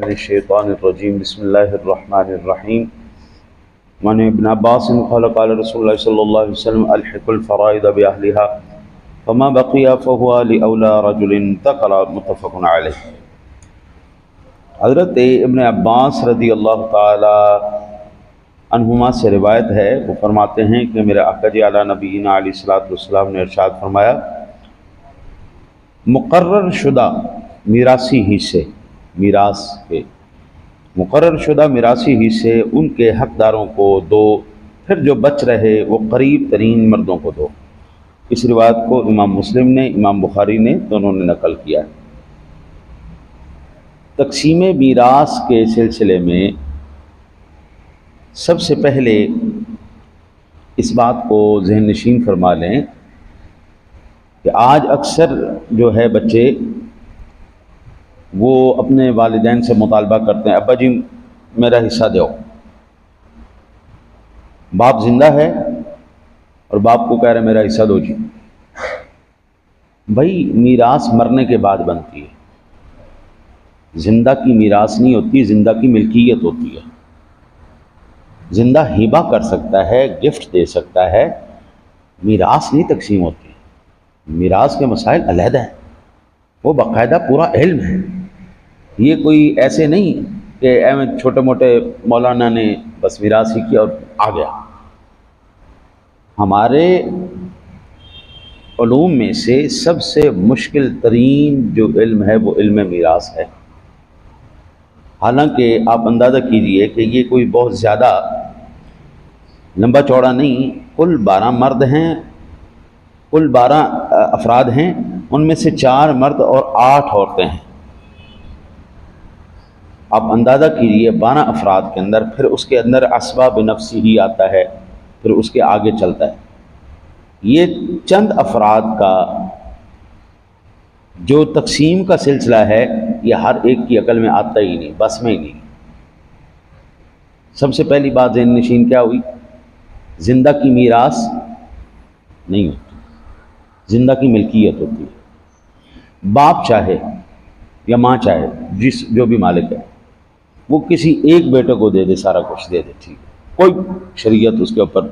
من الشیطان الرجیم بسم اللہ الرحمن الرحیم وعن ابن عباس قال قال رسول اللہ صلی اللہ علیہ وسلم الحق الفرائض بأهلها فما بقي فهو لأولى رجل ذكر متفق علیہ۔ حضرت ابن عباس رضی اللہ تعالی عنہما سے روایت ہے، وہ فرماتے ہیں کہ میرے آقا جی اعلیٰ نبینا علیہ الصلوۃ والسلام نے ارشاد فرمایا، مقرر شدہ میراثی حصے، میراث کے مقرر شدہ میراثی حصے ان کے حقداروں کو دو، پھر جو بچ رہے وہ قریب ترین مردوں کو دو۔ اس روایت کو امام مسلم نے، امام بخاری نے، دونوں نے نقل کیا ہے۔ تقسیم میراث کے سلسلے میں سب سے پہلے اس بات کو ذہن نشین فرما لیں کہ آج اکثر جو ہے بچے وہ اپنے والدین سے مطالبہ کرتے ہیں، ابا جی میرا حصہ دو۔ باپ زندہ ہے اور باپ کو کہہ رہے میرا حصہ دو جی۔ بھائی میراث مرنے کے بعد بنتی ہے، زندہ کی میراث نہیں ہوتی، زندہ کی ملکیت ہوتی ہے۔ زندہ ہبہ کر سکتا ہے، گفٹ دے سکتا ہے، میراث نہیں تقسیم ہوتی۔ میراث کے مسائل علیحدہ ہیں، وہ باقاعدہ پورا علم ہے۔ یہ کوئی ایسے نہیں کہ چھوٹے موٹے مولانا نے بس میراث ہی کیا اور آ گیا۔ ہمارے علوم میں سے سب سے مشکل ترین جو علم ہے وہ علم میراث ہے۔ حالانکہ آپ اندازہ کیجئے کہ یہ کوئی بہت زیادہ لمبا چوڑا نہیں، کل 12 مرد ہیں، کل 12 افراد ہیں، ان میں سے 4 مرد اور 8 عورتیں ہیں۔ آپ اندازہ کیجئے 12 افراد کے اندر، پھر اس کے اندر عصبہ بنفسی ہی آتا ہے، پھر اس کے آگے چلتا ہے۔ یہ چند افراد کا جو تقسیم کا سلسلہ ہے یہ ہر ایک کی عقل میں آتا ہی نہیں، بس میں ہی نہیں۔ سب سے پہلی بات ذہن نشین کیا ہوئی؟ زندہ کی میراث نہیں ہوتی، زندہ کی ملکیت ہوتی ہے۔ باپ چاہے یا ماں چاہے، جو بھی مالک ہے، وہ کسی ایک بیٹے کو دے دے، سارا کچھ دے دے، ٹھیک ہے، کوئی شریعت اس کے اوپر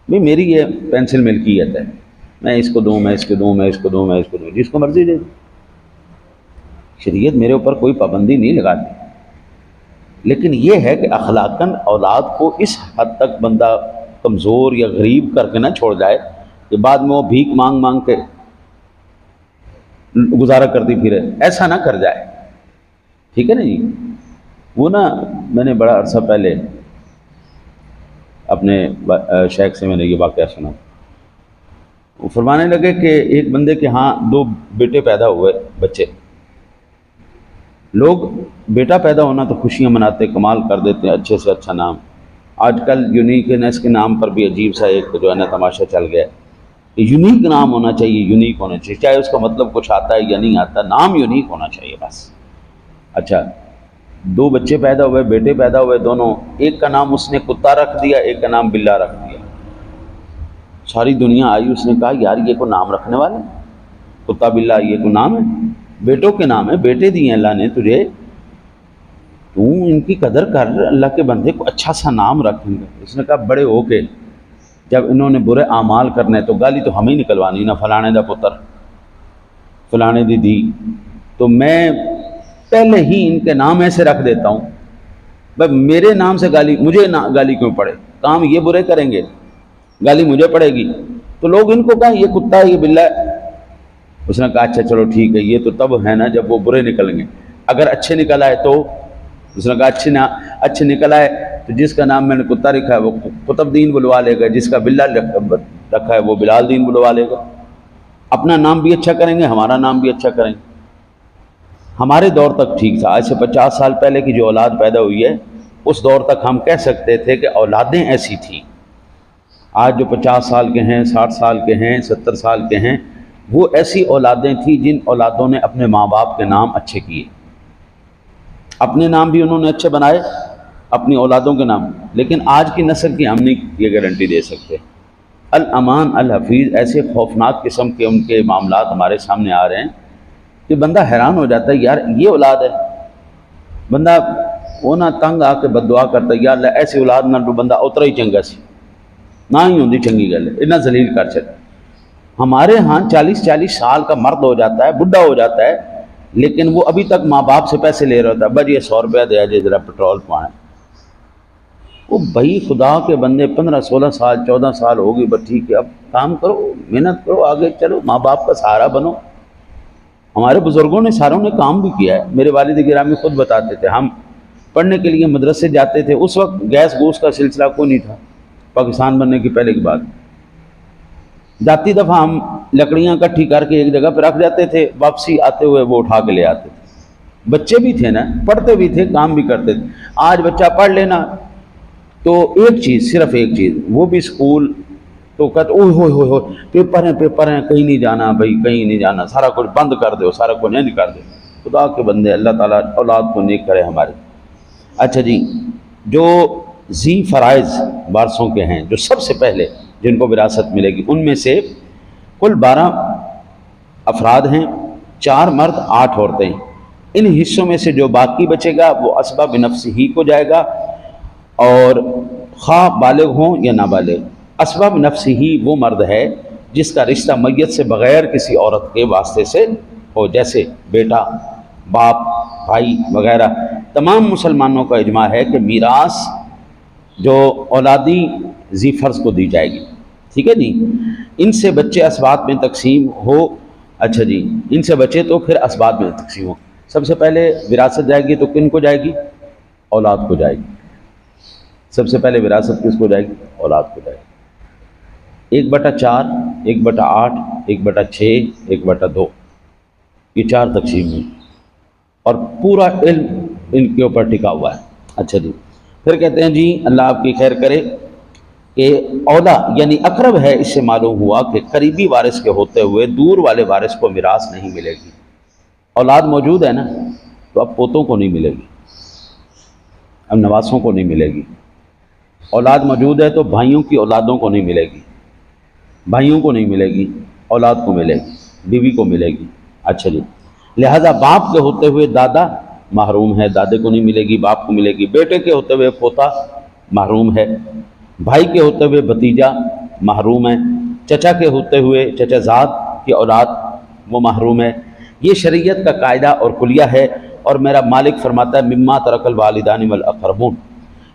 بھی میری یہ پینسل ملکیت ہے، میں اس کو دوں، میں اس کو دوں، میں اس کو دوں، میں اس کو دوں، جس کو مرضی دے دوں، شریعت میرے اوپر کوئی پابندی نہیں لگاتی۔ لیکن یہ ہے کہ اخلاقاً اولاد کو اس حد تک بندہ کمزور یا غریب کر کے نہ چھوڑ جائے کہ بعد میں وہ بھیک مانگ مانگ کے گزارا کرتی پھرے، ایسا نہ کر جائے، ٹھیک ہے نا جی۔ وہ نا میں نے بڑا عرصہ پہلے اپنے شیخ سے میں نے یہ واقعہ سنا، وہ فرمانے لگے کہ ایک بندے کے ہاں 2 بیٹے پیدا ہوئے، بچے، لوگ بیٹا پیدا ہونا تو خوشیاں مناتے، کمال کر دیتے ہیں، اچھے سے اچھا نام۔ آج کل یونیکنیس کے نام پر بھی عجیب سا ایک جو ہے نا تماشا چل گیا ہے، یونیک نام ہونا چاہیے، یونیک ہونا چاہیے، چاہے اس کا مطلب کچھ آتا ہے یا نہیں آتا، نام یونیک ہونا چاہیے بس۔ اچھا 2 بچے پیدا ہوئے، بیٹے پیدا ہوئے دونوں، ایک کا نام اس نے کتا رکھ دیا، ایک کا نام بلا رکھ دیا۔ ساری دنیا آئی، اس نے کہا یار یہ کو نام رکھنے والے، کتا بلا یہ کو نام ہے، بیٹوں کے نام ہے، بیٹے دیے اللہ نے تجھے، تو ان کی قدر کر، اللہ کے بندے کو اچھا سا نام رکھیں گے۔ اس نے کہا بڑے ہو کے جب انہوں نے برے اعمال کرنے تو گالی تو ہمیں نکلوانی نا، فلانے دا پتر، فلانے دی دی، تو میں پہلے ہی ان کے نام ایسے رکھ دیتا ہوں، بھائی میرے نام سے گالی، مجھے گالی کیوں پڑے، کام یہ برے کریں گے، گالی مجھے پڑے گی، تو لوگ ان کو کہیں یہ کتا ہے، یہ بلا ہے۔ اس نے کہا اچھا چلو ٹھیک ہے، یہ تو تب ہے نا جب وہ برے نکلیں گے، اگر اچھے نکل آئے تو؟ اس نے کہا اچھے نکل آئے تو جس کا نام میں نے کتا رکھا ہے وہ قطب دین بلوا لے گا، جس کا بلال رکھا ہے وہ بلال دین بلوا لے گا۔ اپنا نام بھی اچھا کریں گے، ہمارا نام بھی اچھا کریں گے۔ ہمارے دور تک ٹھیک تھا، آج سے 50 سال پہلے کی جو اولاد پیدا ہوئی ہے اس دور تک ہم کہہ سکتے تھے کہ اولادیں ایسی تھیں۔ آج جو 50 سال کے ہیں، 60 سال کے ہیں، 70 سال کے ہیں، وہ ایسی اولادیں تھیں جن اولادوں نے اپنے ماں باپ کے نام اچھے کیے، اپنے نام بھی انہوں نے اچھے بنائے، اپنی اولادوں کے نام۔ لیکن آج کی نسل کی ہم نہیں یہ گارنٹی دے سکتے۔ الامان الحفیظ، ایسے خوفناک قسم کے ان کے معاملات ہمارے سامنے آ رہے ہیں کہ بندہ حیران ہو جاتا ہے، یار یہ اولاد ہے، بندہ وہ نہ تنگ آ کے بد دعا کرتا یا اللہ ایسی اولاد نہ تو بندہ اترا ہی چنگا سی نہ ہی ہوندی چنگی گل ہے اتنا ذلیل کر چکا. ہمارے ہاں 40 سال کا مرد ہو جاتا ہے، بڈھا ہو جاتا ہے، لیکن وہ ابھی تک ماں باپ سے پیسے لے رہا ہوتا ہے. بھائی یہ 100 روپیہ دیا جائے ذرا پٹرول پوانا. وہ بھائی خدا کے بندے 15 16 سال 14 سال ہو گئی، بس ٹھیک ہے اب کام کرو، محنت کرو، آگے چلو، ماں باپ کا سہارا بنو. ہمارے بزرگوں نے ساروں نے کام بھی کیا ہے. میرے والد گرامی خود بتاتے تھے ہم پڑھنے کے لیے مدرسے جاتے تھے، اس وقت گیس گوس کا سلسلہ کوئی نہیں تھا، پاکستان بننے کی پہلے کی بات. جاتی دفعہ ہم لکڑیاں اکٹھی کر کے ایک جگہ پہ رکھ جاتے تھے، واپسی آتے ہوئے وہ اٹھا کے لے آتے تھے. بچے بھی تھے نا، پڑھتے بھی تھے، کام بھی کرتے تھے. آج بچہ پڑھ لینا تو ایک چیز، صرف ایک چیز، وہ بھی اسکول تو کہتے اوہ ہوئے ہوئے ہوئے پیپر ہیں کہیں نہیں جانا بھائی، کہیں نہیں جانا، سارا کچھ بند کر دو، سارا کچھ نہیں کر دو. خدا کے بندے اللہ تعالیٰ اولاد کو نیک کرے ہمارے. اچھا جی، جو ذی فرائض وارثوں کے ہیں، جو سب سے پہلے جن کو وراثت ملے گی، ان میں سے کل 12 افراد ہیں، 4 مرد 8 عورتیں. ان حصوں میں سے جو باقی بچے گا وہ اسباب نفس ہی کو جائے گا، اور خواہ بالغ ہوں یا نابالغ. اسباب نفس ہی وہ مرد ہے جس کا رشتہ میت سے بغیر کسی عورت کے واسطے سے ہو، جیسے بیٹا، باپ، بھائی وغیرہ. تمام مسلمانوں کا اجماع ہے کہ میراث جو اولادی ذی فرض کو دی جائے گی. ٹھیک ہے جی، ان سے بچے اسبات میں تقسیم ہو. اچھا جی، ان سے بچے تو پھر اسبات میں تقسیم ہو. سب سے پہلے وراثت جائے گی تو کن کو جائے گی؟ اولاد کو جائے گی. سب سے پہلے وراثت کس کو جائے گی؟ اولاد کو جائے گی. 1/4، 1/8، 1/6، 1/2، یہ 4 تقسیم ہیں، اور پورا علم ان کے اوپر ٹکا ہوا ہے. اچھا جی، پھر کہتے ہیں جی اللہ آپ کی خیر کرے کہ اولا یعنی اقرب ہے، اس سے معلوم ہوا کہ قریبی وارث کے ہوتے ہوئے دور والے وارث کو میراث نہیں ملے گی. اولاد موجود ہے نا، تو اب پوتوں کو نہیں ملے گی، اب نواسوں کو نہیں ملے گی. اولاد موجود ہے تو بھائیوں کی اولادوں کو نہیں ملے گی، بھائیوں کو نہیں ملے گی، اولاد کو ملے گی، بیوی کو ملے گی. اچھا جی، لہذا باپ کے ہوتے ہوئے دادا محروم ہے، دادے کو نہیں ملے گی، باپ کو ملے گی. بیٹے کے ہوتے ہوئے پوتا محروم ہے، بھائی کے ہوتے ہوئے بھتیجا محروم ہے، چچا کے ہوتے ہوئے چچا زاد کی اولاد وہ محروم ہے. یہ شریعت کا قاعدہ اور کلیہ ہے، اور میرا مالک فرماتا ہے مما ترک الوالدان والاقربون،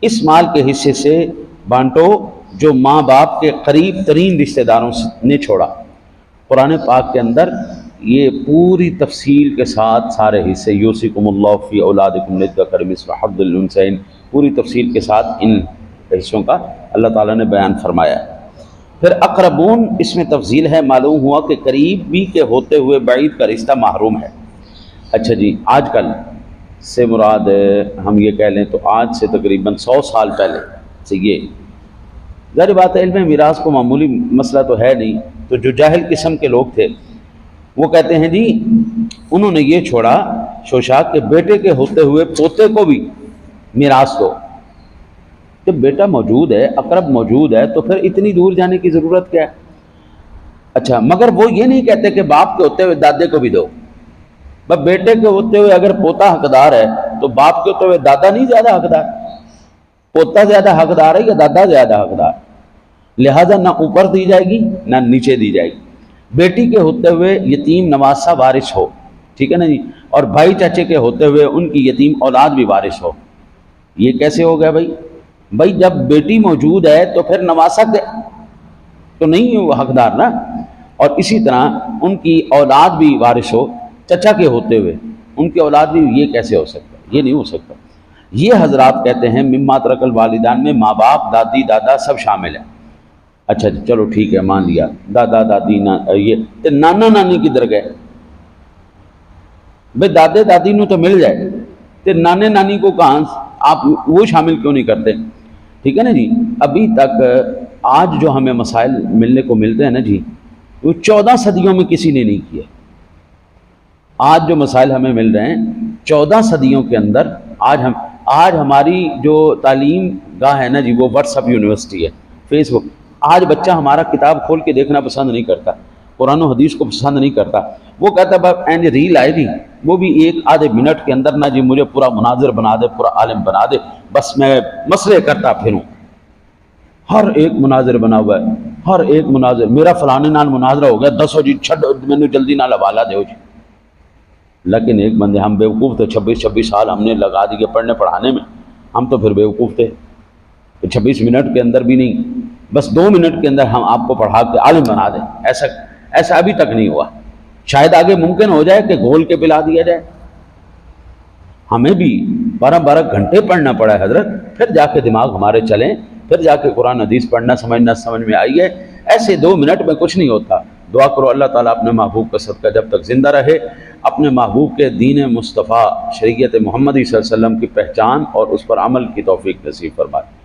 اس مال کے حصے سے بانٹو جو ماں باپ کے قریب ترین رشتہ داروں نے چھوڑا. قرآن پاک کے اندر یہ پوری تفصیل کے ساتھ سارے حصے، یوصیکم اللہ فی اولادکم للذکر مثل حظ الانثیین، پوری تفصیل کے ساتھ ان حصوں کا اللہ تعالیٰ نے بیان فرمایا. پھر اقربون، اس میں تفصیل ہے، معلوم ہوا کہ قریبی کے ہوتے ہوئے بعید کا رشتہ محروم ہے. اچھا جی، آج کل سے مراد ہم یہ کہہ لیں تو آج سے تقریباً 100 سال پہلے سے یہ ظاہر بات ہے، علم میراث کو معمولی مسئلہ تو ہے نہیں، تو جو جاہل قسم کے لوگ تھے وہ کہتے ہیں جی انہوں نے یہ چھوڑا شوشا کہ بیٹے کے ہوتے ہوئے پوتے کو بھی میراث دو. جب بیٹا موجود ہے، اقرب موجود ہے، تو پھر اتنی دور جانے کی ضرورت کیا ہے؟ اچھا، مگر وہ یہ نہیں کہتے کہ باپ کے ہوتے ہوئے دادے کو بھی دو. بس بیٹے کے ہوتے ہوئے اگر پوتا حقدار ہے تو باپ کے ہوتے ہوئے دادا نہیں زیادہ حقدار؟ پوتا زیادہ حقدار ہے یا دادا زیادہ حقدار؟ لہذا نہ اوپر دی جائے گی نہ نیچے دی جائے گی. بیٹی کے ہوتے ہوئے یتیم نواسہ وارث ہو، ٹھیک ہے نا جی، اور بھائی چاچے کے ہوتے ہوئے ان کی یتیم اولاد بھی وارث ہو. یہ کیسے ہو گیا بھائی جب بیٹی موجود ہے تو پھر نواسہ تو نہیں وہ حقدار نا. اور اسی طرح ان کی اولاد بھی وارث ہو، چچا کے ہوتے ہوئے ان کی اولاد بھی، یہ کیسے ہو سکتا؟ یہ نہیں ہو سکتا. یہ حضرات کہتے ہیں مما ترک الوالدان میں ماں باپ، دادی، دادا سب شامل ہیں. اچھا جی، چلو ٹھیک ہے، مان لیا دادا دادی یہ نانا نانی کدھر گئے؟ بھائی دادے دادی نو تو مل جائے، تو نانے نانی کو کہاں آپ وہ شامل کیوں نہیں کرتے؟ ٹھیک ہے نا جی. ابھی تک آج جو ہمیں مسائل ملنے کو ملتے ہیں نا جی، وہ 14 صدیوں میں کسی نے نہیں کیا. آج جو مسائل ہمیں مل رہے ہیں 14 صدیوں کے اندر، آج ہماری جو تعلیم گاہ ہے نا جی، وہ واٹس ایپ یونیورسٹی ہے، فیس بک. آج بچہ ہمارا کتاب کھول کے دیکھنا پسند نہیں کرتا، قرآن و حدیث کو پسند نہیں کرتا، وہ کہتا ہے بس اینڈ ریل آئے گی، وہ بھی ایک آدھے منٹ کے اندر نہ جی مجھے پورا مناظر بنا دے، پورا عالم بنا دے، بس میں مسئلے کرتا پھروں۔ ہر ایک مناظر بنا ہوا ہے، ہر ایک مناظر، میرا فلانے نال مناظرہ ہو گیا، دسو جی چھڈو مینوں جلدی نال حوالہ دیو جی۔ لیکن ایک بندے، ہم بیوقوف تھے، 26 سال ہم نے لگا دیے پڑھنے پڑھانے میں، ہم تو پھر بیوقوف تھے، 26 منٹ کے اندر بھی نہیں، بس 2 منٹ کے اندر ہم آپ کو پڑھا کے عالم بنا دیں، ایسا ابھی تک نہیں ہوا۔ شاید آگے ممکن ہو جائے کہ گھول کے پلا دیا جائے۔ ہمیں بھی 12 گھنٹے پڑھنا پڑا ہے حضرت، پھر جا کے دماغ ہمارے چلیں، پھر جا کے قرآن حدیث پڑھنا سمجھ میں آئی ہے۔ ایسے 2 منٹ میں کچھ نہیں ہوتا۔ دعا کرو اللہ تعالیٰ اپنے محبوب کا صدقہ جب تک زندہ رہے اپنے محبوب کے دین مصطفیٰ شریعت محمدی صلی اللہ علیہ وسلم کی پہچان اور اس پر عمل کی توفیق نصیب فرمائے۔